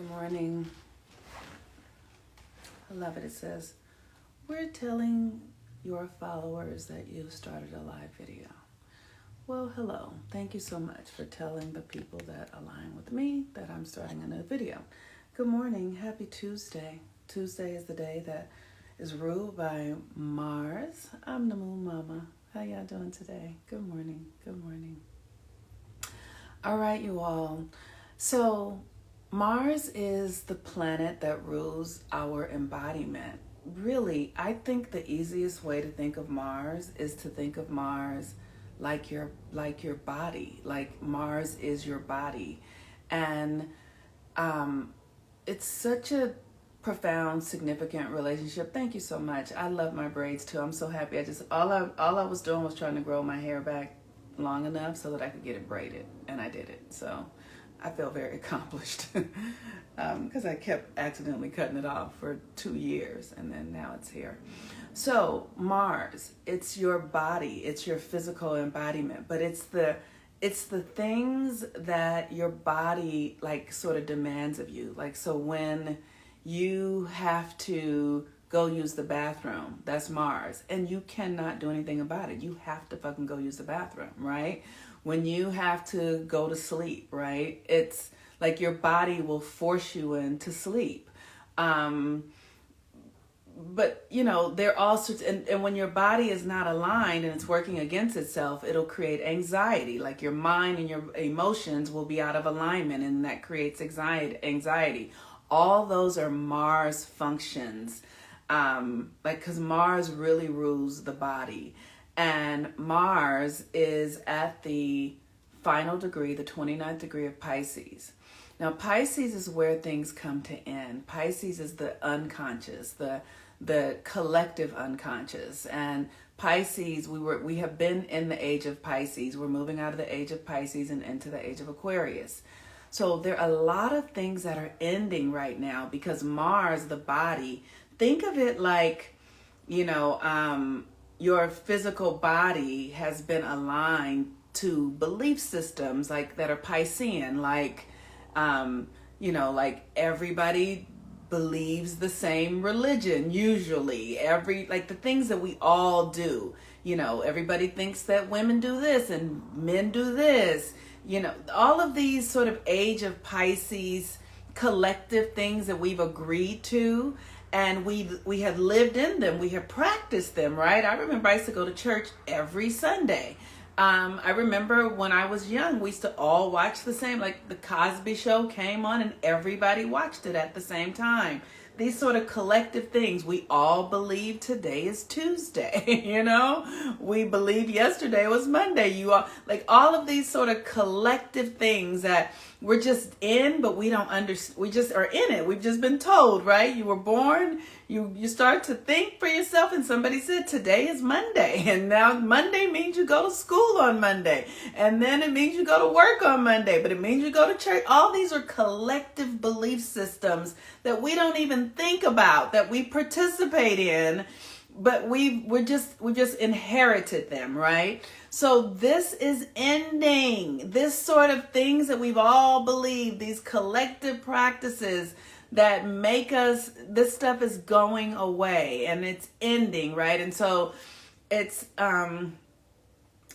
morning. I love it. It says, we're telling your followers that you started a live video. Well, hello. Thank you so much for telling the people that align with me that I'm starting a new video. Good morning. Happy Tuesday. Tuesday is the day that is ruled by Mars. I'm the Moon Mama. How y'all doing today? Good morning. Good morning. All right, you all. So Mars is the planet that rules our embodiment. Really, I think the easiest way to think of Mars is to think of Mars like your body. Like Mars is your body. And it's such a profound, significant relationship. Thank you so much. I love my braids too. I'm so happy. All I was doing was trying to grow my hair back long enough so that I could get it braided, and I did it. So I feel very accomplished because I kept accidentally cutting it off for 2 years, and then now it's here. So Mars, it's your body, it's your physical embodiment, but it's the things that your body like sort of demands of you. Like, so when you have to go use the bathroom, that's Mars, and you cannot do anything about it. You have to fucking go use the bathroom, right? When you have to go to sleep, right? It's like your body will force you into sleep. But, you know, there are all sorts, and when your body is not aligned and it's working against itself, it'll create anxiety. Like your mind and your emotions will be out of alignment, and that creates anxiety. All those are Mars functions. Because Mars really rules the body. And Mars is at the final degree, the 29th degree of Pisces. Now, Pisces is where things come to end. Pisces is the unconscious, the collective unconscious. And Pisces, we have been in the age of Pisces. We're moving out of the age of Pisces and into the age of Aquarius. So there are a lot of things that are ending right now because Mars, the body, think of it like, you know, your physical body has been aligned to belief systems like that are Piscean, like, you know, like everybody believes the same religion, usually. Like the things that we all do, you know, everybody thinks that women do this and men do this, you know, all of these sort of age of Pisces collective things that we've agreed to. And we have lived in them. We have practiced them, right? I remember I used to go to church every Sunday. I remember when I was young, we used to all watch the same, like the Cosby Show came on and everybody watched it at the same time. These sort of collective things. We all believe today is Tuesday, you know? We believe yesterday was Monday. You all, like all of these sort of collective things that we're just in, but we don't understand. We just are in it. We've just been told, right? You were born, you start to think for yourself, and somebody said today is Monday, and now Monday means you go to school on Monday, and then it means you go to work on Monday, but it means you go to church. All these are collective belief systems that we don't even think about, that we participate in, but we've just inherited them, right? So this is ending. This sort of things that we've all believed, these collective practices that make us, this stuff is going away and it's ending, right? And so it's and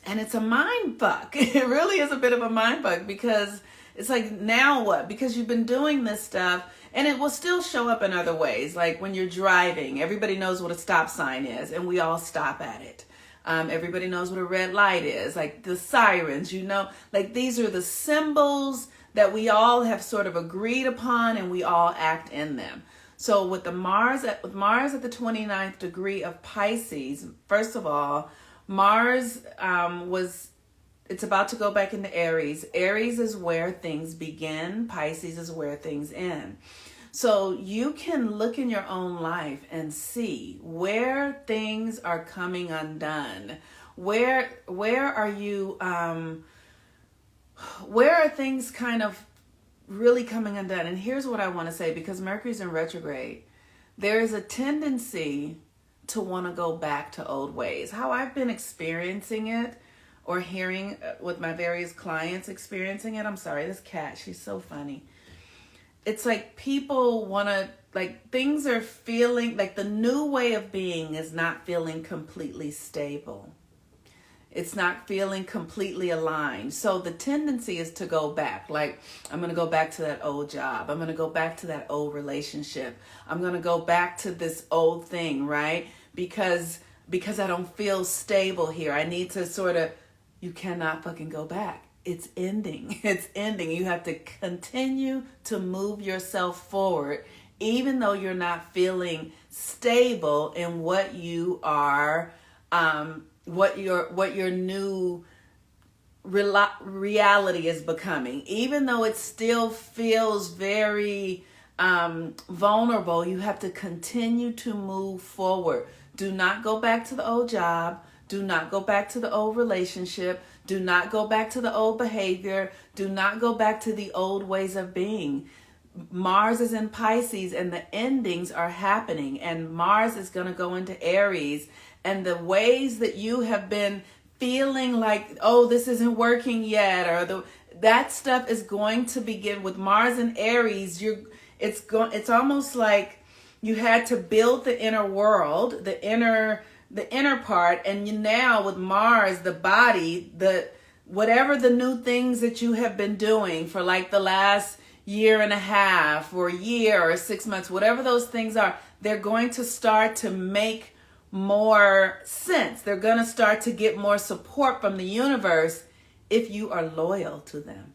it's a mind fuck. It really is a bit of a mind fuck because it's like, now what? Because you've been doing this stuff and it will still show up in other ways. Like when you're driving, everybody knows what a stop sign is and we all stop at it. Everybody knows what a red light is, like the sirens, you know, like these are the symbols that we all have sort of agreed upon and we all act in them. So with Mars at the 29th degree of Pisces, first of all, Mars it's about to go back into Aries. Aries is where things begin. Pisces is where things end. So you can look in your own life and see where things are coming undone. Where are you, where are things kind of really coming undone? And here's what I want to say, because Mercury's in retrograde, there is a tendency to want to go back to old ways. How I've been experiencing it or hearing with my various clients experiencing it. I'm sorry, this cat, she's so funny. it's like people want to, like, things are feeling like the new way of being is not feeling completely stable. It's not feeling completely aligned. So the tendency is to go back. Like, I'm going to go back to that old job. I'm going to go back to that old relationship. I'm going to go back to this old thing, right? Because I don't feel stable here. I need to sort of, you cannot fucking go back. It's ending. It's ending. You have to continue to move yourself forward, even though you're not feeling stable in what you are, what your new reality is becoming. Even though it still feels very vulnerable, you have to continue to move forward. Do not go back to the old job. Do not go back to the old relationship. Do not go back to the old behavior. Do not go back to the old ways of being. Mars is in Pisces and the endings are happening, and Mars is going to go into Aries, and the ways that you have been feeling like, oh, this isn't working yet, or that stuff is going to begin with Mars and Aries. It's almost like you had to build the inner world, the inner part, and now with Mars, the body, whatever the new things that you have been doing for like the last year and a half or a year or 6 months, whatever those things are, they're going to start to make more sense. They're going to start to get more support from the universe if you are loyal to them.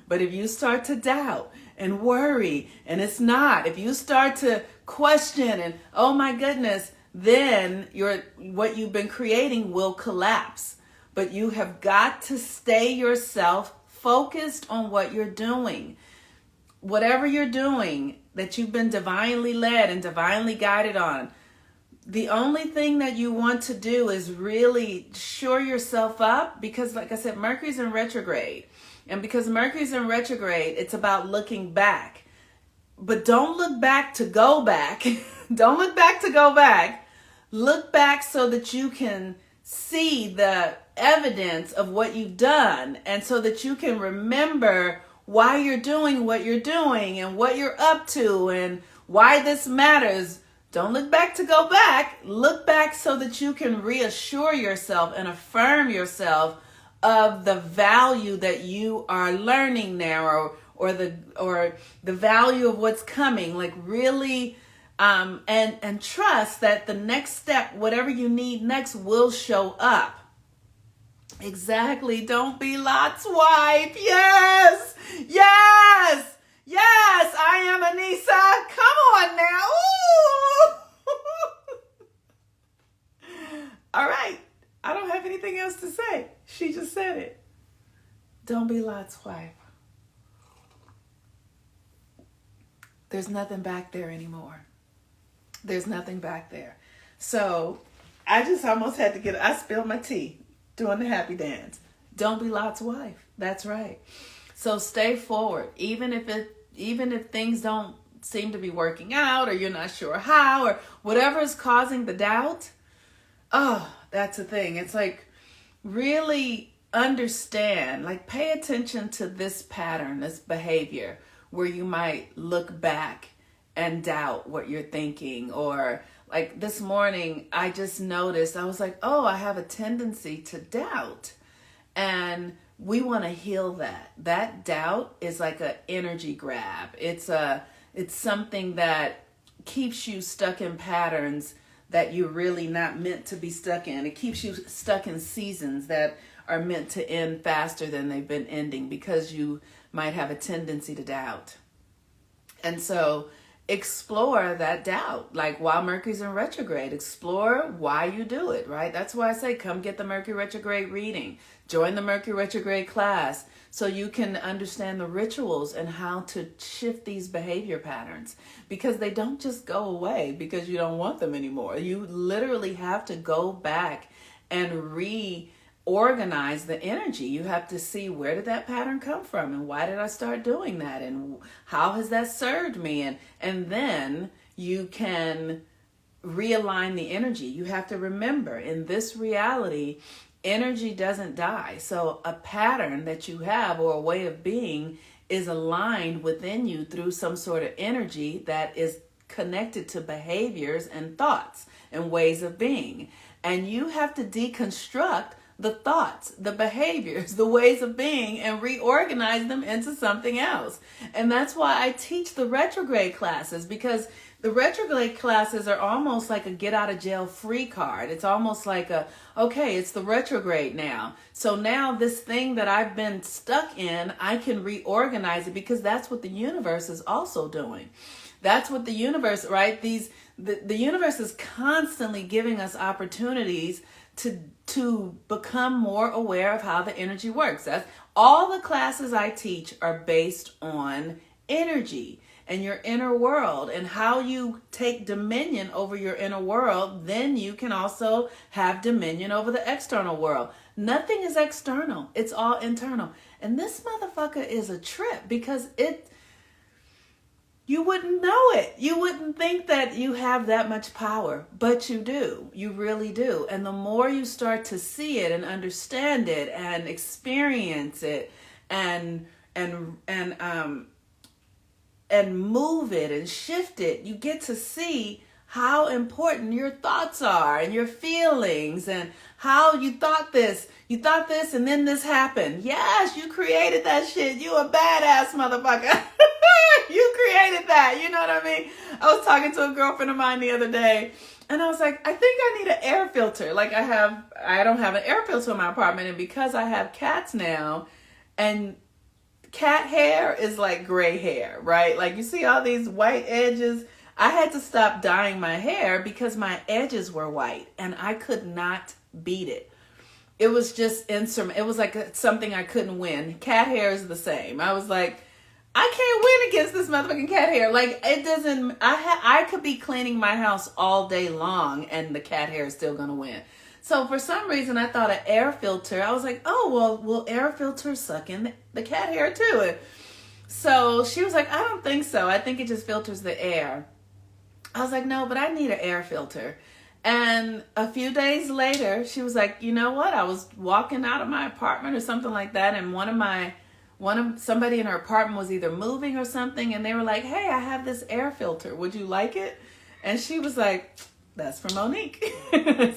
But if you start to doubt and worry and it's not, if you start to question and, oh my goodness, then what you've been creating will collapse. But you have got to stay yourself focused on what you're doing. Whatever you're doing that you've been divinely led and divinely guided on, the only thing that you want to do is really shore yourself up, because like I said, Mercury's in retrograde. And because Mercury's in retrograde, it's about looking back. But don't look back to go back. Don't look back to go back. Look back so that you can see the evidence of what you've done, and so that you can remember why you're doing what you're doing and what you're up to and why this matters. Don't look back to go back. Look back so that you can reassure yourself and affirm yourself of the value that you are learning now, or the value of what's coming. Like really and trust that the next step, whatever you need next, will show up. Exactly. Don't be Lot's wife. Yes. Yes. Yes. I am Anissa. Come on now. Ooh. All right. I don't have anything else to say. She just said it. Don't be Lot's wife. There's nothing back there anymore. There's nothing back there. So I just almost had to I spilled my tea doing the happy dance. Don't be Lot's wife. That's right. So stay forward. Even if things don't seem to be working out, or you're not sure how, or whatever is causing the doubt. Oh, that's the thing. It's like really understand, like pay attention to this pattern, this behavior, where you might look back and doubt what you're thinking. Or like this morning, I just noticed, I was like, oh, I have a tendency to doubt. And we want to heal that. That doubt is like an energy grab. It's something that keeps you stuck in patterns that you're really not meant to be stuck in. It keeps you stuck in seasons that are meant to end faster than they've been ending, because you might have a tendency to doubt. And so explore that doubt. Like while Mercury's in retrograde, explore why you do it, right? That's why I say come get the Mercury retrograde reading. Join the Mercury retrograde class so you can understand the rituals and how to shift these behavior patterns, because they don't just go away because you don't want them anymore. You literally have to go back and reorganize the energy. You have to see, where did that pattern come from, and why did I start doing that, and how has that served me, and then you can realign the energy. You have to remember, in this reality, Energy doesn't die. So a pattern that you have or a way of being is aligned within you through some sort of energy that is connected to behaviors and thoughts and ways of being. And you have to deconstruct the thoughts, the behaviors, the ways of being, and reorganize them into something else. And that's why I teach the retrograde classes, because the retrograde classes are almost like a get out of jail free card. It's almost like okay, it's the retrograde now. So now this thing that I've been stuck in, I can reorganize it, because that's what the universe is also doing. That's what the universe, right? The universe is constantly giving us opportunities to become more aware of how the energy works. That's all the classes I teach are based on energy and your inner world, and how you take dominion over your inner world. Then you can also have dominion over the external world. Nothing is external. It's all internal. And this motherfucker is a trip, because you wouldn't know it. You wouldn't think that you have that much power, but you do. You really do. And the more you start to see it and understand it and experience it and move it and shift it, you get to see how important your thoughts are and your feelings, and how you thought this, and then this happened. Yes, you created that shit. You a badass motherfucker. You created that. You know what I mean? I was talking to a girlfriend of mine the other day, and I was like, I think I need an air filter. Like I don't have an air filter in my apartment, and because I have cats now, and cat hair is like gray hair, right? Like you see all these white edges. I had to stop dyeing my hair because my edges were white and I could not beat it. It was just insurmountable. It was like something I couldn't win. Cat hair is the same. I was like, I can't win against this motherfucking cat hair. Like, it doesn't, I could be cleaning my house all day long and the cat hair is still going to win. So for some reason, I thought an air filter, I was like, oh, well, will air filters suck in the cat hair too? And so she was like, I don't think so. I think it just filters the air. I was like, no, but I need an air filter. And a few days later, she was like, you know what? I was walking out of my apartment or something like that, and somebody in her apartment was either moving or something, and they were like, hey, I have this air filter. Would you like it? And she was like, that's for Monique.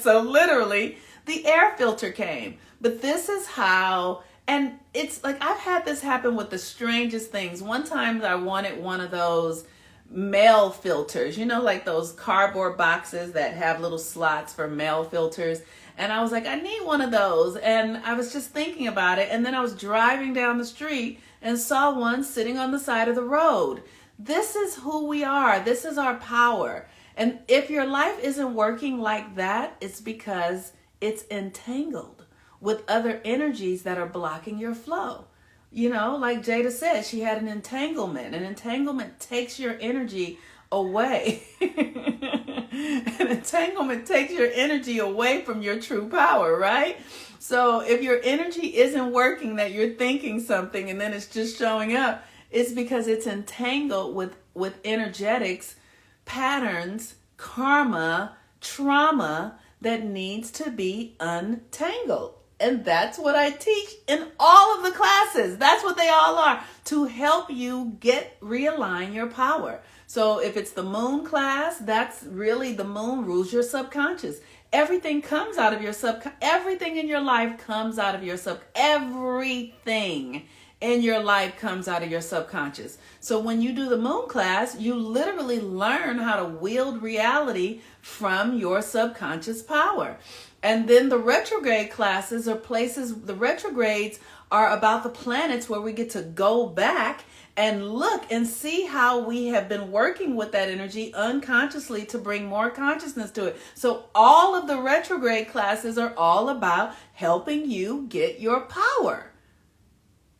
So literally, the air filter came. But this is how, and it's like, I've had this happen with the strangest things. One time I wanted one of those mail filters, you know, like those cardboard boxes that have little slots for mail filters. And I was like, I need one of those. And I was just thinking about it. And then I was driving down the street and saw one sitting on the side of the road. This is who we are. This is our power. And if your life isn't working like that, it's because it's entangled with other energies that are blocking your flow. You know, like Jada said, she had an entanglement. An entanglement takes your energy away. An entanglement takes your energy away from your true power, right? So if your energy isn't working, that you're thinking something and then it's just showing up, it's because it's entangled with energetics, patterns, karma, trauma that needs to be untangled. And that's what I teach in all of the classes. That's what they all are, to help you realign your power. So if it's the moon class, that's really the moon rules your subconscious. Everything comes out of your everything in your life comes out of your everything in your life comes out of your subconscious. So when you do the moon class, you literally learn how to wield reality from your subconscious power. And then the retrograde classes are the retrogrades are about the planets where we get to go back and look and see how we have been working with that energy unconsciously to bring more consciousness to it. So all of the retrograde classes are all about helping you get your power.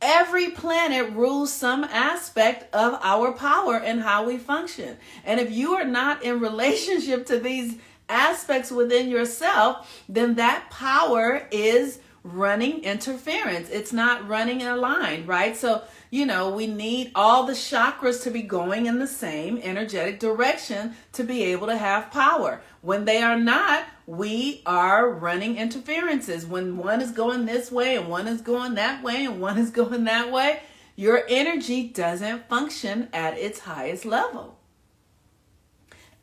Every planet rules some aspect of our power and how we function. And if you are not in relationship to these aspects within yourself, then that power is running interference. It's not running aligned, right? So, we need all the chakras to be going in the same energetic direction to be able to have power. When they are not, we are running interferences. When one is going this way and one is going that way and one is going that way, your energy doesn't function at its highest level.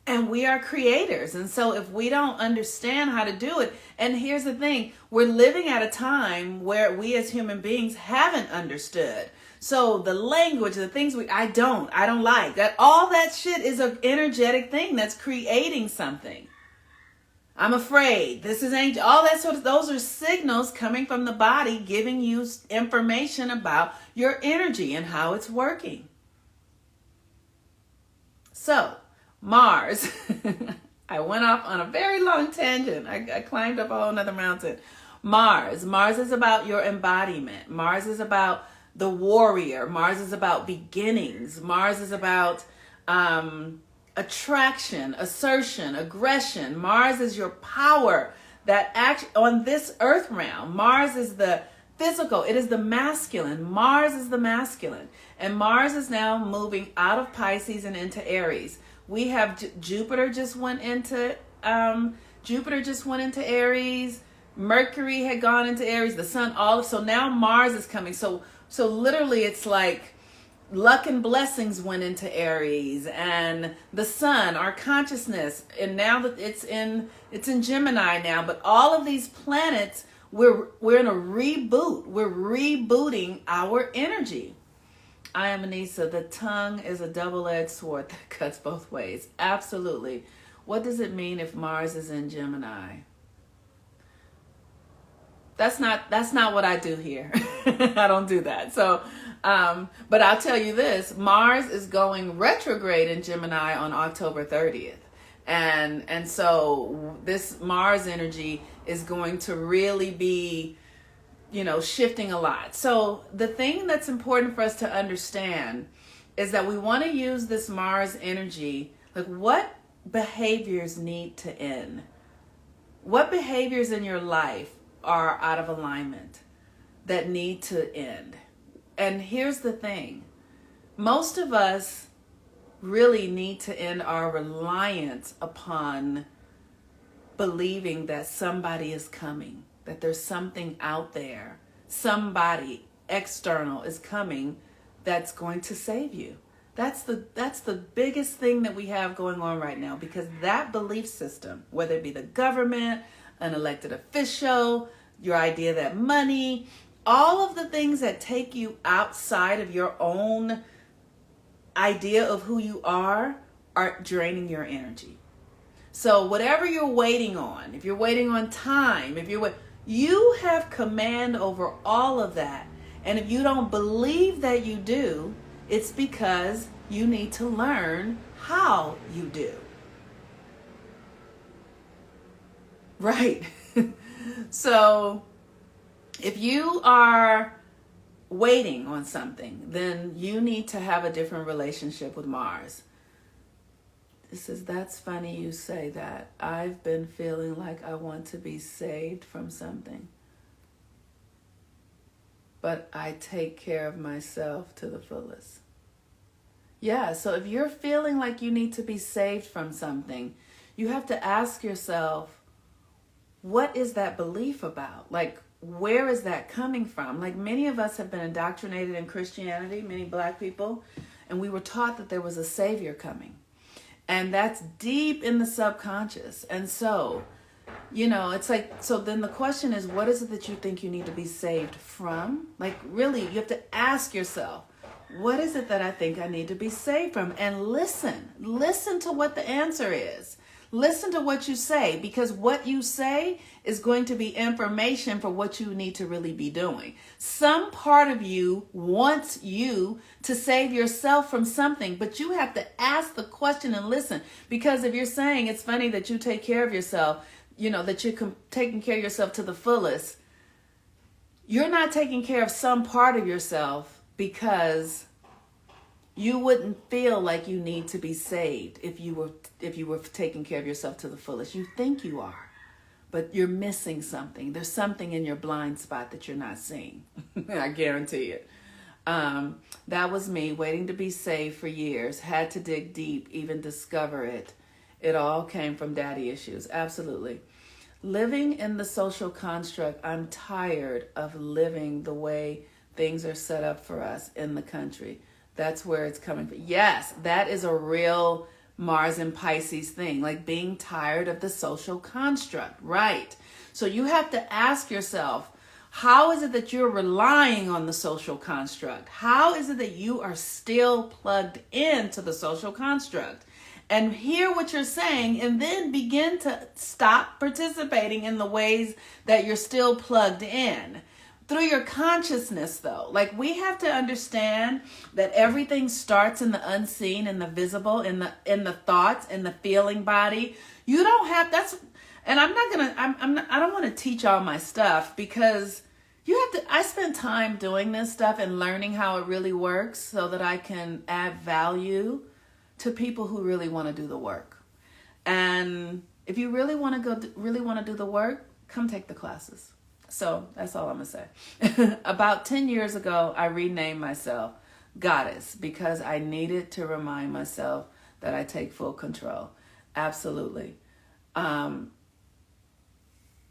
And we are creators. And so if we don't understand how to do it, and here's the thing, we're living at a time where we as human beings haven't understood. So the language, the things I don't like, that all that shit is an energetic thing that's creating something. I'm afraid. This is angel. All that sort of, those are signals coming from the body giving you information about your energy and how it's working. So, Mars. I went off on a very long tangent. I climbed up a whole nother mountain. Mars. Mars is about your embodiment. Mars is about the warrior. Mars is about beginnings. Mars is about attraction, assertion, aggression. Mars is your power that act on this earth realm. Mars is the physical. It is the masculine. Mars is the masculine. And Mars is now moving out of Pisces and into Aries. We have Jupiter just went into Aries. Mercury had gone into Aries. The sun, so now Mars is coming. So literally it's like luck and blessings went into Aries, and the sun, our consciousness, and now that it's in Gemini now. But all of these planets, we're in a reboot. We're rebooting our energy. I am Anissa. The tongue is a double-edged sword that cuts both ways. Absolutely. What does it mean if Mars is in Gemini? That's not what I do here. I don't do that. So, but I'll tell you this: Mars is going retrograde in Gemini on October 30th, and so this Mars energy is going to really be, shifting a lot. So the thing that's important for us to understand is that we want to use this Mars energy. Like, what behaviors need to end? What behaviors in your life are out of alignment that need to end? And here's the thing. Most of us really need to end our reliance upon believing that somebody is coming, that there's something out there, somebody external is coming that's going to save you. That's the biggest thing that we have going on right now, because that belief system, whether it be the government, an elected official, your idea that money, all of the things that take you outside of your own idea of who you are draining your energy. So whatever you're waiting on, if you're waiting on time, you have command over all of that. And if you don't believe that you do, it's because you need to learn how you do. Right. So if you are waiting on something, then you need to have a different relationship with Mars. It says, that's funny you say that. I've been feeling like I want to be saved from something, but I take care of myself to the fullest. Yeah, so if you're feeling like you need to be saved from something, you have to ask yourself, what is that belief about? Like, where is that coming from? Like, many of us have been indoctrinated in Christianity, many Black people, and we were taught that there was a savior coming. And that's deep in the subconscious. And so, it's like, so then the question is, what is it that you think you need to be saved from? Like, really, you have to ask yourself, what is it that I think I need to be saved from? And listen to what the answer is. Listen to what you say, because what you say is going to be information for what you need to really be doing. Some part of you wants you to save yourself from something, but you have to ask the question and listen. Because if you're saying it's funny that you take care of yourself, that you're taking care of yourself to the fullest, you're not taking care of some part of yourself because you wouldn't feel like you need to be saved if you were taking care of yourself to the fullest. You think you are, but you're missing something. There's something in your blind spot that you're not seeing. I guarantee it. That was me waiting to be saved for years, had to dig deep, even discover it. It all came from daddy issues. Absolutely. Living in the social construct, I'm tired of living the way things are set up for us in the country. That's where it's coming from. Yes, that is a real Mars and Pisces thing, like being tired of the social construct, right? So you have to ask yourself, how is it that you're relying on the social construct? How is it that you are still plugged into the social construct? And hear what you're saying, and then begin to stop participating in the ways that you're still plugged in. Through your consciousness, though. Like, we have to understand that everything starts in the unseen, in the visible, in the thoughts, in the feeling body. You don't have, that's, and I'm not gonna, I don't want to teach all my stuff, because you have to, I spend time doing this stuff and learning how it really works so that I can add value to people who really want to do the work. And if you really want to do the work, come take the classes. So that's all I'm going to say. About 10 years ago, I renamed myself Goddess because I needed to remind myself that I take full control. Absolutely. Damn,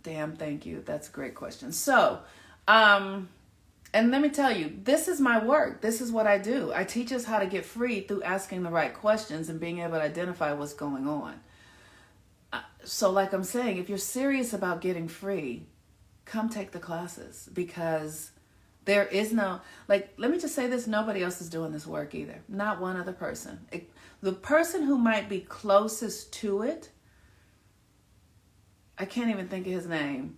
thank you. That's a great question. So, and let me tell you, this is my work. This is what I do. I teach us how to get free through asking the right questions and being able to identify what's going on. So like I'm saying, if you're serious about getting free, come take the classes, because there is no, like, let me just say this, nobody else is doing this work either. Not one other person. The person who might be closest to it, I can't even think of his name.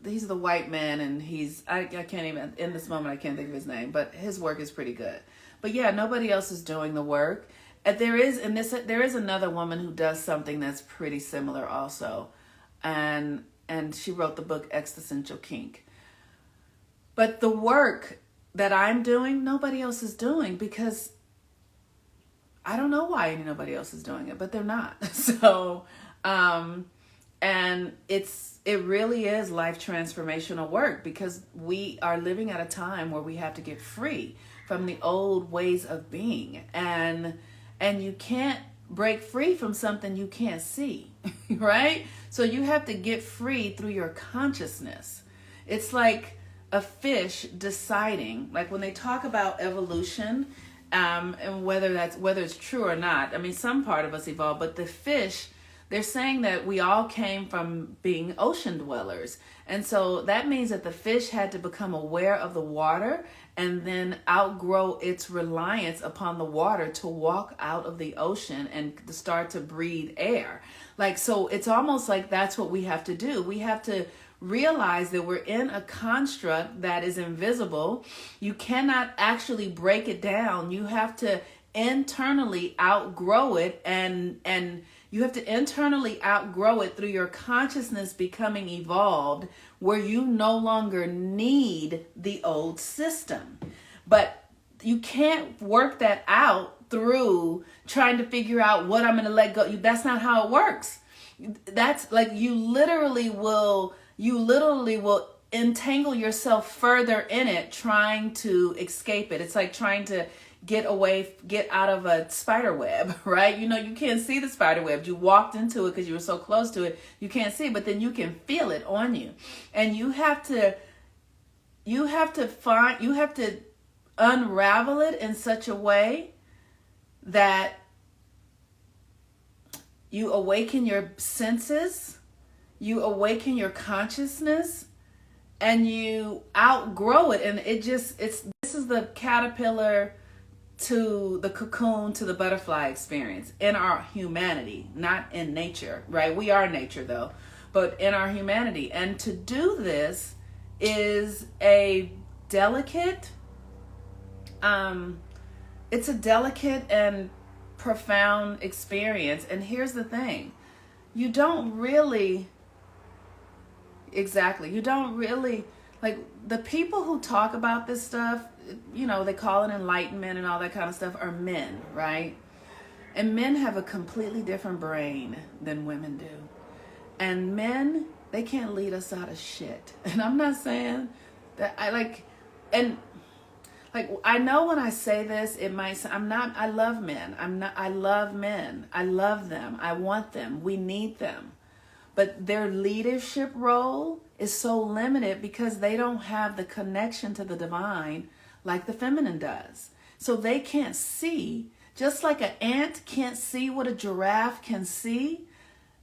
He's the white man, and I can't even, in this moment, I can't think of his name, but his work is pretty good. But yeah, nobody else is doing the work. And there is another woman who does something that's pretty similar also. And she wrote the book Existential Kink. But the work that I'm doing, nobody else is doing, because I don't know why nobody else is doing it, but they're not. So, and it really is life transformational work, because we are living at a time where we have to get free from the old ways of being. And you can't break free from something you can't see, right? So you have to get free through your consciousness. It's like a fish deciding, like when they talk about evolution, and whether it's true or not. I mean, some part of us evolved, but the fish, they're saying that we all came from being ocean dwellers. And so that means that the fish had to become aware of the water and then outgrow its reliance upon the water to walk out of the ocean and start to breathe air. Like, so it's almost like that's what we have to do. We have to realize that we're in a construct that is invisible. You cannot actually break it down. You have to internally outgrow it, and you have to internally outgrow it through your consciousness becoming evolved, where you no longer need the old system. But you can't work that out through trying to figure out what I'm going to let go. That's not how it works. That's like you literally will entangle yourself further in it, trying to escape it. It's like trying to get out of a spider web, right? You know, you can't see the spider web. You walked into it because you were so close to it. You can't see it, but then you can feel it on you. And you have to unravel it in such a way that you awaken your senses, you awaken your consciousness, and you outgrow it. And this is the caterpillar to the cocoon to the butterfly experience in our humanity, not in nature, right? We are nature though, but in our humanity. And to do this is a delicate, it's a delicate and profound experience. And here's the thing, you don't really, like, the people who talk about this stuff, you know, they call it enlightenment and all that kind of stuff, are men, right? And men have a completely different brain than women do. And men, they can't lead us out of shit. And I'm not saying that I know when I say this, it might, I love men. I love men. I love them. I want them. We need them. But their leadership role is so limited because they don't have the connection to the divine like the feminine does. So they can't see, just like an ant can't see what a giraffe can see.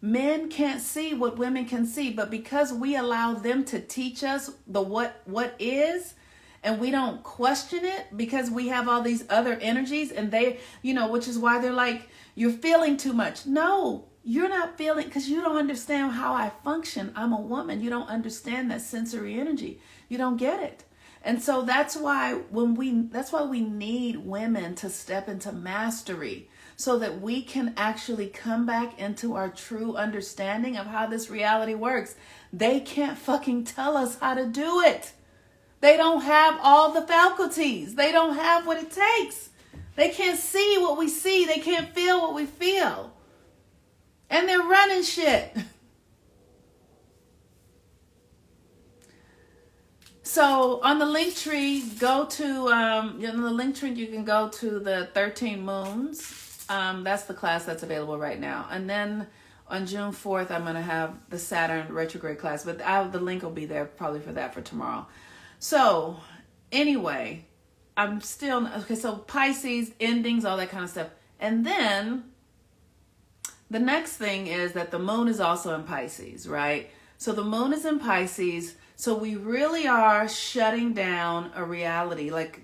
Men can't see what women can see, but because we allow them to teach us the what is, and we don't question it because we have all these other energies, and they, which is why they're like, you're feeling too much. No, you're not feeling, because you don't understand how I function. I'm a woman. You don't understand that sensory energy. You don't get it. And so that's why we need women to step into mastery, so that we can actually come back into our true understanding of how this reality works. They can't fucking tell us how to do it. They don't have all the faculties. They don't have what it takes. They can't see what we see. They can't feel what we feel. And they're running shit. So on the link tree, go to, you can go to the 13 moons. That's the class that's available right now. And then on June 4th, I'm going to have the Saturn retrograde class, but the link will be there probably for that for tomorrow. So anyway, so Pisces, endings, all that kind of stuff. And then the next thing is that the moon is also in Pisces, right? So the moon is in Pisces. So we really are shutting down a reality. Like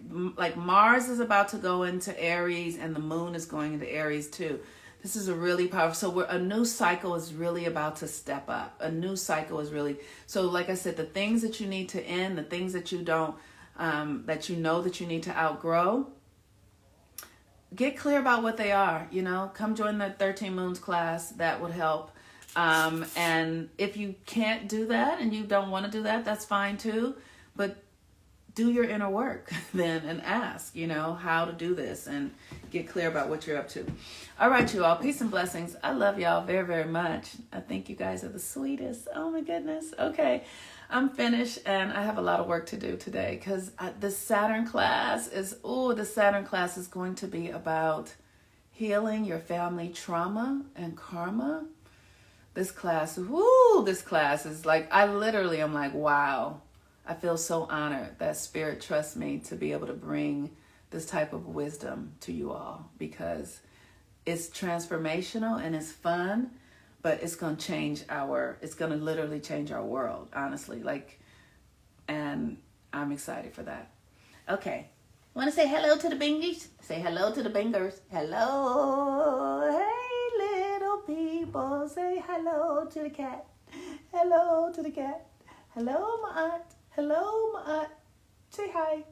Mars is about to go into Aries, and the moon is going into Aries too. This is a really powerful, so a new cycle is really about to step up. A new cycle is really, so like I said, the things that you need to end, the things that you don't, that you know that you need to outgrow, get clear about what they are, come join the 13 Moons class. That would help. And if you can't do that and you don't want to do that, that's fine too. But do your inner work then and ask, how to do this and get clear about what you're up to. All right, you all. Peace and blessings. I love y'all very, very much. I think you guys are the sweetest. Oh my goodness. Okay. I'm finished and I have a lot of work to do today because the Saturn class is going to be about healing your family trauma and karma. This class is like, I'm like, wow. I feel so honored that Spirit trusts me to be able to bring this type of wisdom to you all, because it's transformational and it's fun, but it's going to literally change our world, honestly. And I'm excited for that. Okay. Want to say hello to the bingies? Say hello to the bingers. Hello. Hey, little people. Say hello to the cat. Hello to the cat. Hello, my aunt. Hello, my aunt. Say hi.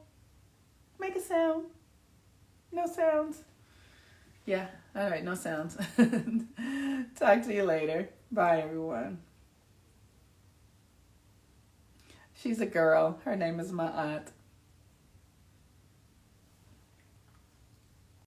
Make a sound. No sounds. Yeah. All right. No sounds. Talk to you later. Bye, everyone. She's a girl. Her name is my aunt.